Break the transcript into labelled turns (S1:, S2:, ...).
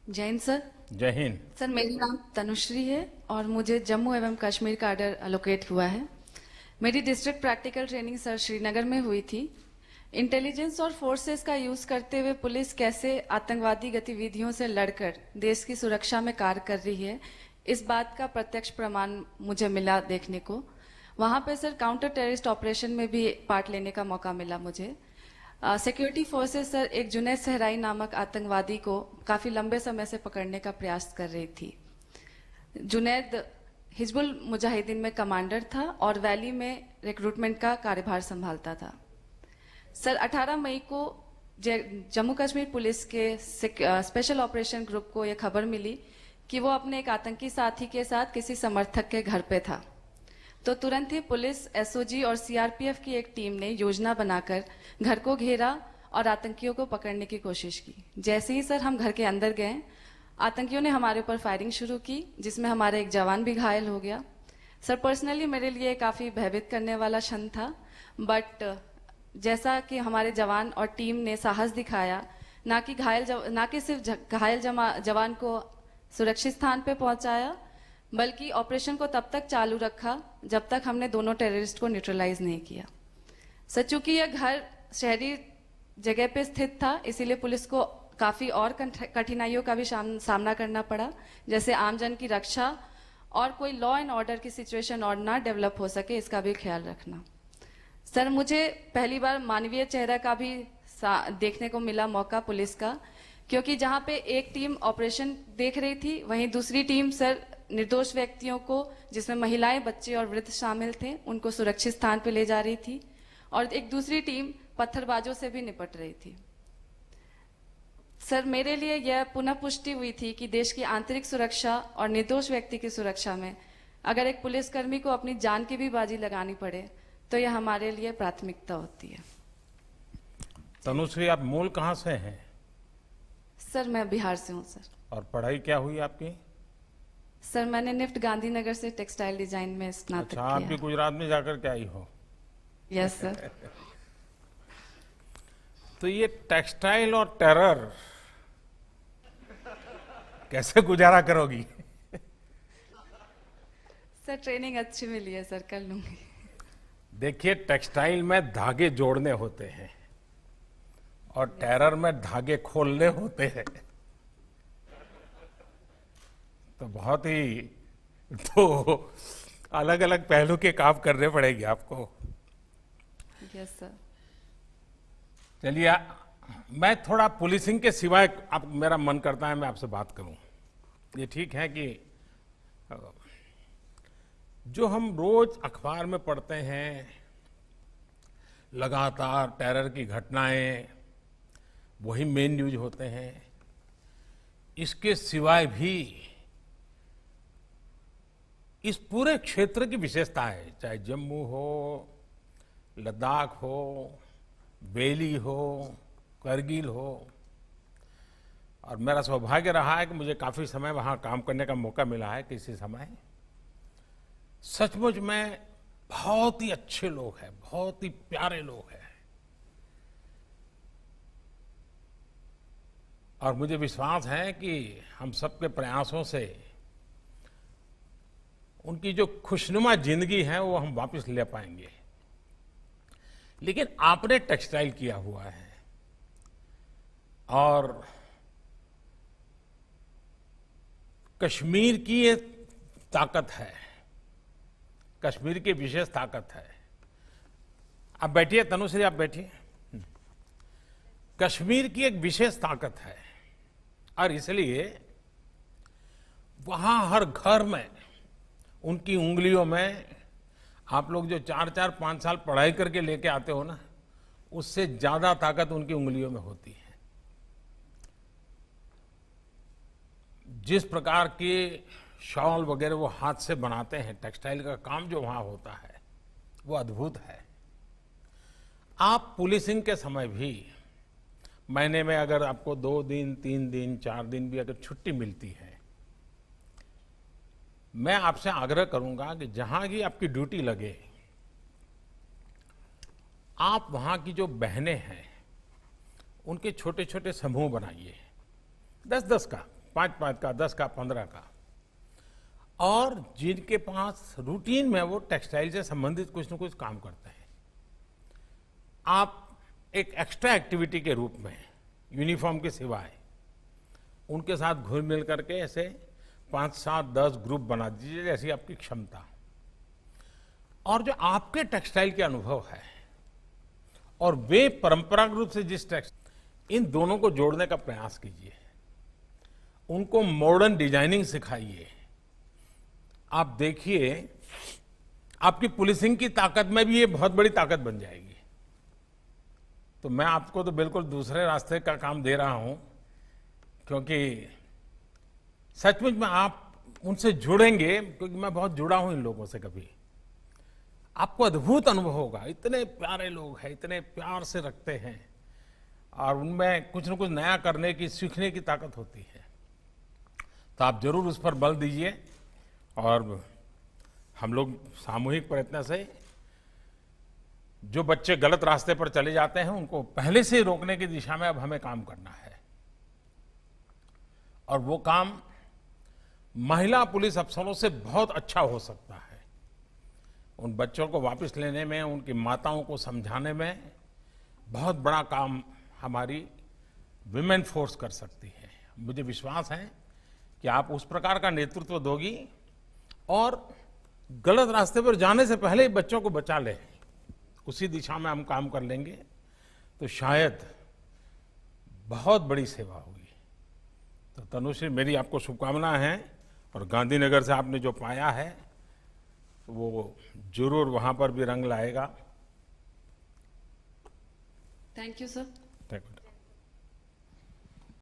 S1: जय हिंद सर।
S2: जय हिंद।
S1: सर मेरा नाम तनुश्री है और मुझे जम्मू एवं कश्मीर का आर्डर अलोकेट हुआ है। मेरी district practical training sir Srinagar में हुई थी। इंटेलिजेंस और फोर्सेस का यूज करते हुए पुलिस कैसे आतंकवादी गतिविधियों से लड़कर देश की सुरक्षा में कार्य कर रही है, इस बात का प्रत्यक्ष प्रमाण मुझे मिला देखने को। वहां पे सर काउंटर टेररिस्ट ऑपरेशन में भी पार्ट लेने का मौका मिला मुझे। सिक्योरिटी फोर्सेस सर एक जुनैद सहराई नामक आतंकवादी को काफी लंबे समय से पकड़ने का प्रयास कर रही थी। जुनैद हिजबुल मुजाहिदीन में कमांडर था और वैली में रिक्रूटमेंट का कार्यभार संभालता था। सर 18 मई को जम्मू कश्मीर पुलिस के स्पेशल ऑपरेशन ग्रुप को यह खबर मिली कि वो अपने एक आतंकी साथी के साथ किसी समर्थक के घर पे था। तो तुरंत ही पुलिस, एसओजी और सीआरपीएफ की एक टीम ने योजना बनाकर घर को घेरा और आतंकियों को पकड़ने की कोशिश की। जैसे ही सर हम घर के अंदर गए, आतंकियों ने हमारे ऊपर फायरिंग शुरू की, जिसमें हमारा एक जवान भी घायल हो गया। सर पर्सनली मेरे लिए काफी भयभीत करने वाला क्षण था, बट जैसा कि हमारे जवान और टीम ने साहस दिखाया, ना कि सिर्फ घायल जवान को सुरक्षित स्थान पे पहुंचाया, बल्कि ऑपरेशन को तब तक चालू रखा जब तक हमने दोनों टेररिस्ट को न्यूट्रलाइज नहीं किया। सर चूंकि यह घर शहरी जगह पे स्थित था, इसीलिए पुलिस को काफी और कठिनाइयों का भी सामना करना पड़ा, जैसे आमजन की रक्षा और कोई लॉ एंड ऑर्डर की सिचुएशन और ना डेवलप हो सके, इसका भी ख्याल रखना। सर मुझे पहली बार मानवीय चेहरा का भी देखने को मिला मौका पुलिस का, क्योंकि जहां पे एक टीम ऑपरेशन देख रही थी, वहीं दूसरी टीम सर निर्दोष व्यक्तियों को, जिसमें महिलाएं, बच्चे और वृद्ध शामिल थे, उनको सुरक्षित स्थान पर ले जा रही थी, और एक दूसरी टीम पत्थरबाजों से भी निपट रही थी। सर मेरे लिए यह पुनः पुष्टि हुई थी कि देश की आंतरिक सुरक्षा और निर्दोष व्यक्ति की सुरक्षा में अगर एक पुलिसकर्मी को अपनी जान की भी बाजी लगानी पड़े तो यह हमारे लिए प्राथमिकता होती है।
S2: तनुश्री, आप मूल कहाँ से हैं?
S1: सर मैं बिहार से हूँ सर।
S2: और पढ़ाई क्या हुई आपकी?
S1: सर मैंने निफ्ट गांधीनगर से टेक्सटाइल डिजाइन में स्नातक
S2: अच्छा,
S1: किया
S2: आप भी
S1: है।
S2: गुजरात में जाकर के आई हो?
S1: Yes sir.
S2: तो ये टेक्सटाइल और टेरर कैसे गुजारा करोगी?
S1: सर ट्रेनिंग अच्छी मिली है सर, कर लूंगी।
S2: देखिए, टेक्सटाइल में धागे जोड़ने होते हैं और टेरर में धागे खोलने होते हैं। तो बहुत ही तो अलग अलग पहलू के काम करने पड़ेंगे आपको।
S1: Yes sir.
S2: चलिए, मैं थोड़ा पुलिसिंग के सिवाय आप, मेरा मन करता है मैं आपसे बात करूं। ये ठीक है कि जो हम रोज अखबार में पढ़ते हैं, लगातार टेरर की घटनाएं, वही मेन न्यूज होते हैं। इसके सिवाय भी इस पूरे क्षेत्र की विशेषता है, चाहे जम्मू हो, लद्दाख हो, बेली हो, करगिल हो। और मेरा सौभाग्य रहा है कि मुझे काफी समय वहां काम करने का मौका मिला है किसी समय। सचमुच में बहुत ही अच्छे लोग हैं, बहुत ही प्यारे लोग हैं, और मुझे विश्वास है कि हम सबके प्रयासों से उनकी जो खुशनुमा जिंदगी है वो हम वापस ले पाएंगे। लेकिन आपने टेक्सटाइल किया हुआ है और कश्मीर की ये ताकत है, कश्मीर की विशेष ताकत है। आप बैठिए तनुश्री, आप बैठिए। कश्मीर की एक विशेष ताकत है और इसलिए वहां हर घर में, उनकी उंगलियों में, आप लोग जो 4-4, 5 साल पढ़ाई करके लेके आते हो ना, उससे ज्यादा ताकत उनकी उंगलियों में होती है। जिस प्रकार के शॉल वगैरह वो हाथ से बनाते हैं, टेक्सटाइल का काम जो वहां होता है वो अद्भुत है। आप पुलिसिंग के समय भी महीने में अगर आपको 2 दिन, 3 दिन, 4 दिन भी अगर छुट्टी मिलती है, मैं आपसे आग्रह करूंगा कि जहां की आपकी ड्यूटी लगे, आप वहां की जो बहनें हैं उनके छोटे छोटे समूह बनाइए, 10-10 का, 5-5 का, 10 का, 15 का, और जिनके पास रूटीन में वो टेक्सटाइल से संबंधित कुछ न कुछ काम करते हैं, आप एक एक्स्ट्रा एक्टिविटी के रूप में यूनिफॉर्म के सिवाय उनके साथ घुल मिल करके ऐसे 5, 7, 10 ग्रुप बना दीजिए, जैसी आपकी क्षमता। और जो आपके टेक्सटाइल के अनुभव है और वे परंपरागत रूप से जिस इन दोनों को जोड़ने का प्रयास कीजिए, उनको मॉडर्न डिजाइनिंग सिखाइए। आप देखिए, आपकी पुलिसिंग की ताकत में भी ये बहुत बड़ी ताकत बन जाएगी। तो मैं आपको तो बिल्कुल दूसरे रास्ते का काम दे रहा हूं, क्योंकि सचमुच में आप उनसे जुड़ेंगे, क्योंकि मैं बहुत जुड़ा हूं इन लोगों से। कभी आपको अद्भुत अनुभव होगा। इतने प्यारे लोग हैं, इतने प्यार से रखते हैं, और उनमें कुछ न कुछ नया करने की, सीखने की ताकत होती है। तो आप जरूर उस पर बल दीजिए, और हम लोग सामूहिक प्रयत्न से जो बच्चे गलत रास्ते पर चले जाते हैं उनको पहले से रोकने की दिशा में अब हमें काम करना है। और वो काम महिला पुलिस अफसरों से बहुत अच्छा हो सकता है। उन बच्चों को वापस लेने में, उनकी माताओं को समझाने में बहुत बड़ा काम हमारी विमेन फोर्स कर सकती है। मुझे विश्वास है कि आप उस प्रकार का नेतृत्व दोगी और गलत रास्ते पर जाने से पहले ही बच्चों को बचा ले, उसी दिशा में हम काम कर लेंगे तो शायद बहुत बड़ी सेवा होगी। तो तनुश्री, मेरी आपको शुभकामनाएं हैं, और गांधीनगर से आपने जो पाया है वो जरूर वहां पर भी रंग लाएगा।
S1: Thank you sir.
S2: Thank you.